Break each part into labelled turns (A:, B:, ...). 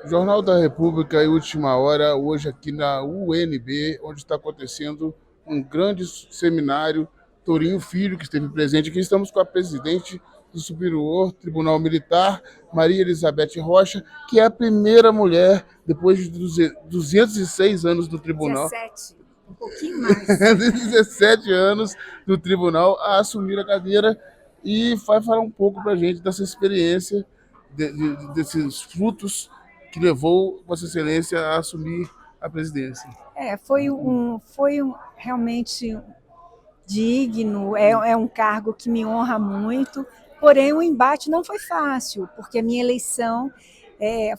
A: Jornal da República e Última Hora, hoje aqui na UNB, onde está acontecendo um grande seminário. Torinho Filho, que esteve presente aqui. Estamos com a presidente do Superior Tribunal Militar, Maria Elizabeth Rocha, que é a primeira mulher, depois de 206 anos do tribunal,
B: 17, um pouquinho mais.
A: de 17 anos do tribunal, a assumir a cadeira e vai falar um pouco para a gente dessa experiência, desses frutos que levou Vossa Excelência a assumir a presidência.
B: Foi realmente digno, é um cargo que me honra muito, porém o embate não foi fácil, porque a minha eleição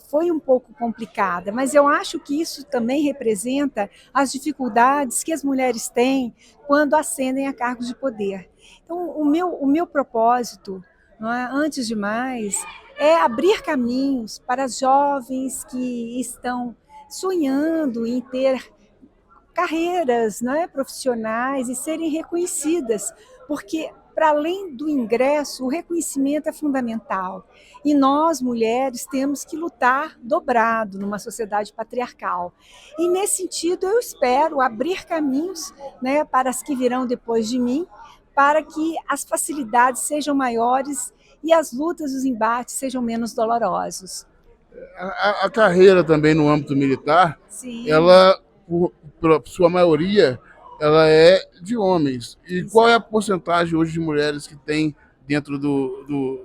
B: foi um pouco complicada, mas eu acho que isso também representa as dificuldades que as mulheres têm quando ascendem a cargos de poder. Então, o meu propósito, não é, antes de mais, é abrir caminhos para as jovens que estão sonhando em ter carreiras, né, profissionais e serem reconhecidas, porque para além do ingresso, o reconhecimento é fundamental. E nós, mulheres, temos que lutar dobrado numa sociedade patriarcal. E nesse sentido, eu espero abrir caminhos, né, para as que virão depois de mim, para que as facilidades sejam maiores e as lutas, os embates sejam menos dolorosos.
A: A carreira também no âmbito militar,
B: Sim,
A: ela, por sua maioria, ela é de homens. E qual é a
B: exato.
A: porcentagem hoje de mulheres que tem dentro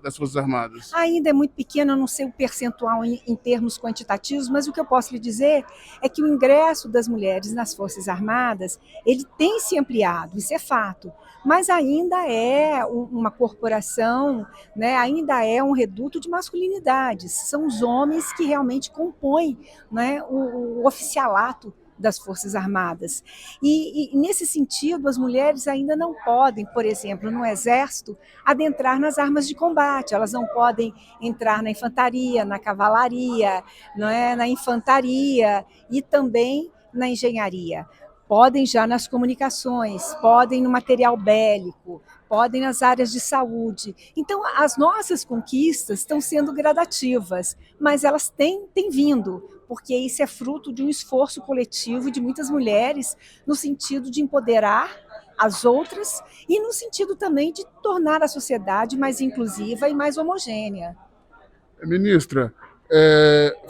A: das Forças Armadas?
B: Ainda é muito pequeno, eu não sei o percentual em termos quantitativos, mas o que eu posso lhe dizer é que o ingresso das mulheres nas Forças Armadas, ele tem se ampliado, isso é fato, mas ainda é uma corporação, né, ainda é um reduto de masculinidades, são os homens que realmente compõem, né, o oficialato das Forças Armadas. E nesse sentido, as mulheres ainda não podem, por exemplo, no Exército, adentrar nas armas de combate, elas não podem entrar na infantaria, na cavalaria, não é? Na infantaria e também na engenharia. Podem já nas comunicações, podem no material bélico, podem nas áreas de saúde. Então, as nossas conquistas estão sendo gradativas, mas elas têm vindo, porque isso é fruto de um esforço coletivo de muitas mulheres no sentido de empoderar as outras e no sentido também de tornar a sociedade mais inclusiva e mais homogênea.
A: Ministra,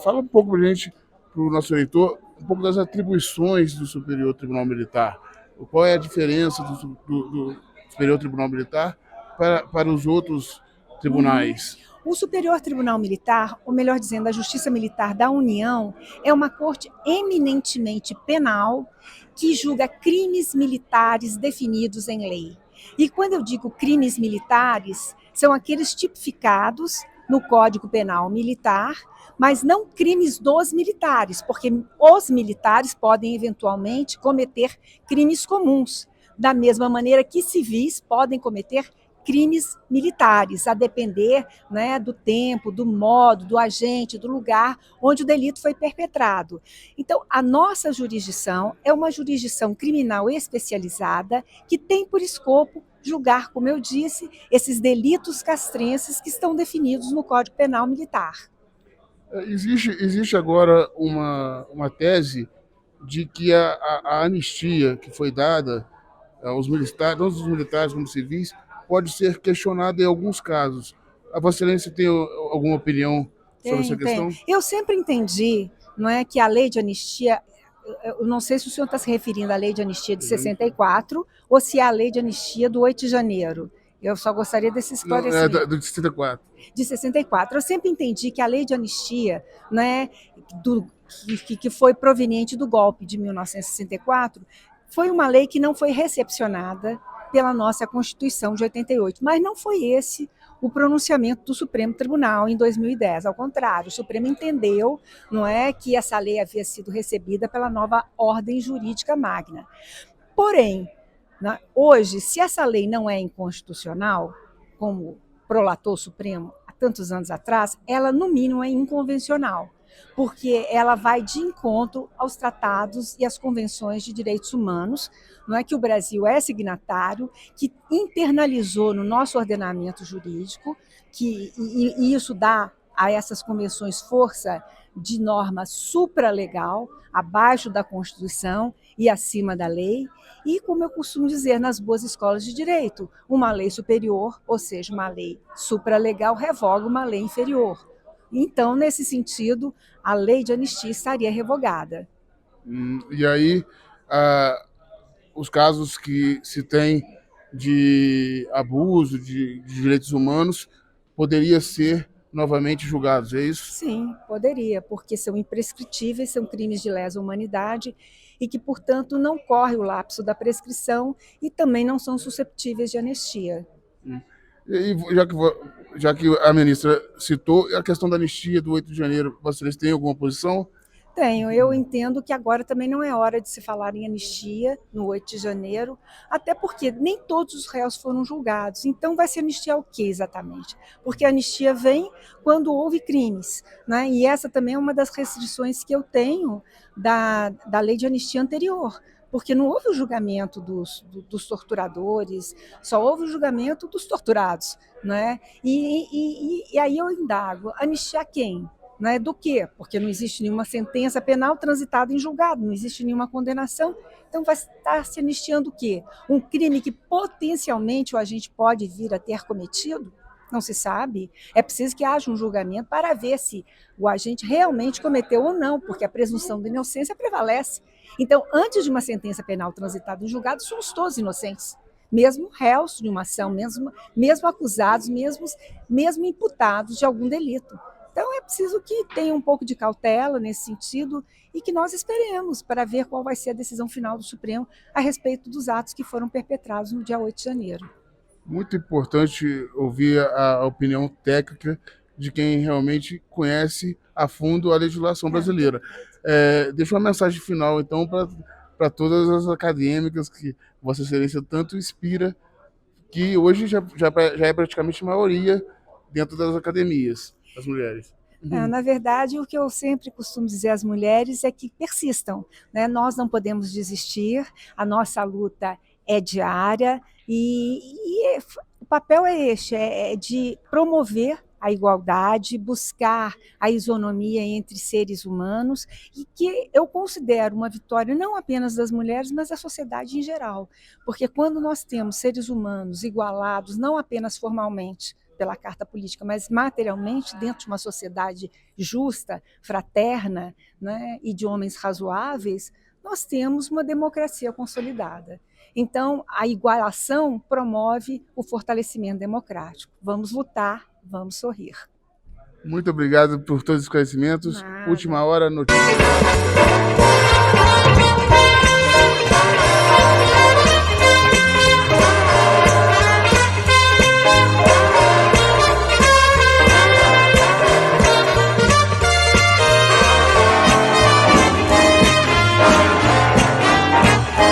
A: fala um pouco para a gente, para o nosso eleitor, um pouco das atribuições do Superior Tribunal Militar. Qual é a diferença do Superior Tribunal Militar para os outros
B: Uhum.
A: tribunais?
B: O Superior Tribunal Militar, ou melhor dizendo, a Justiça Militar da União, é uma corte eminentemente penal que julga crimes militares definidos em lei. E quando eu digo crimes militares, são aqueles tipificados no Código Penal Militar, mas não crimes dos militares, porque os militares podem eventualmente cometer crimes comuns, da mesma maneira que civis podem cometer crimes militares, a depender, né, do tempo, do modo, do agente, do lugar onde o delito foi perpetrado. Então, a nossa jurisdição é uma jurisdição criminal especializada que tem por escopo julgar, como eu disse, esses delitos castrenses que estão definidos no Código Penal Militar.
A: Existe agora uma tese de que a anistia que foi dada aos militares, tanto os militares como os civis, pode ser questionada em alguns casos. A Vossa Excelência tem alguma opinião sobre essa
B: Tem.
A: questão?
B: Eu sempre entendi, não é, que a lei de anistia, eu não sei se o senhor está se referindo à lei de anistia de 64 ou se é a lei de anistia do 8 de janeiro. Eu só gostaria desse
A: Não, é
B: esclarecimento.
A: do 64.
B: De 64. Eu sempre entendi que a lei de anistia, né, que foi proveniente do golpe de 1964, foi uma lei que não foi recepcionada pela nossa Constituição de 88, mas não foi esse o pronunciamento do Supremo Tribunal em 2010. Ao contrário, o Supremo entendeu, não é, que essa lei havia sido recebida pela nova ordem jurídica magna. Porém, né, hoje, se essa lei não é inconstitucional, como prolatou o Supremo há tantos anos atrás, ela, no mínimo, é inconvencional, porque ela vai de encontro aos tratados e às convenções de direitos humanos, não é, que o Brasil é signatário, que internalizou no nosso ordenamento jurídico, e isso dá a essas convenções força de norma supralegal, abaixo da Constituição e acima da lei, e, como eu costumo dizer nas boas escolas de direito, uma lei superior, ou seja, uma lei supralegal, revoga uma lei inferior. Então, nesse sentido, a lei de anistia estaria revogada.
A: E aí, os casos que se tem de abuso de direitos humanos poderia ser novamente julgados, é isso?
B: Sim, poderia, porque são imprescritíveis, são crimes de lesa humanidade e que, portanto, não corre o lapso da prescrição e também não são susceptíveis de anistia.
A: E já que a ministra citou a questão da anistia do 8 de janeiro, vocês têm alguma posição?
B: Tenho, eu entendo que agora também não é hora de se falar em anistia no 8 de janeiro, até porque nem todos os réus foram julgados. Então vai se anistiar o que exatamente? Porque a anistia vem quando houve crimes, né? E essa também é uma das restrições que eu tenho da lei de anistia anterior, porque não houve o julgamento dos torturadores, só houve o julgamento dos torturados, né? E aí eu indago, anistiar quem? Né, do quê? Porque não existe nenhuma sentença penal transitada em julgado, não existe nenhuma condenação. Então vai estar se anistiando o quê? Um crime que potencialmente o agente pode vir a ter cometido? Não se sabe. É preciso que haja um julgamento para ver se o agente realmente cometeu ou não, porque a presunção de inocência prevalece. Então, antes de uma sentença penal transitada em julgado, somos todos inocentes. Mesmo réus de uma ação, mesmo acusados, mesmo imputados de algum delito. Então, é preciso que tenha um pouco de cautela nesse sentido e que nós esperemos para ver qual vai ser a decisão final do Supremo a respeito dos atos que foram perpetrados no dia 8 de janeiro.
A: Muito importante ouvir a opinião técnica de quem realmente conhece a fundo a legislação brasileira. Deixa uma mensagem final, então, para todas as acadêmicas que Vossa Excelência tanto inspira, que hoje já é praticamente maioria dentro das academias, as mulheres.
B: Na verdade, o que eu sempre costumo dizer às mulheres é que persistam, né? Nós não podemos desistir, a nossa luta é diária e o papel é este, é de promover a igualdade, buscar a isonomia entre seres humanos e que eu considero uma vitória não apenas das mulheres, mas da sociedade em geral, porque quando nós temos seres humanos igualados, não apenas formalmente, pela Carta Política, mas materialmente dentro de uma sociedade justa, fraterna, né, e de homens razoáveis, nós temos uma democracia consolidada. Então, a igualação promove o fortalecimento democrático. Vamos lutar, vamos sorrir.
A: Muito obrigado por todos os esclarecimentos.
B: Nada.
A: Última hora, notícia.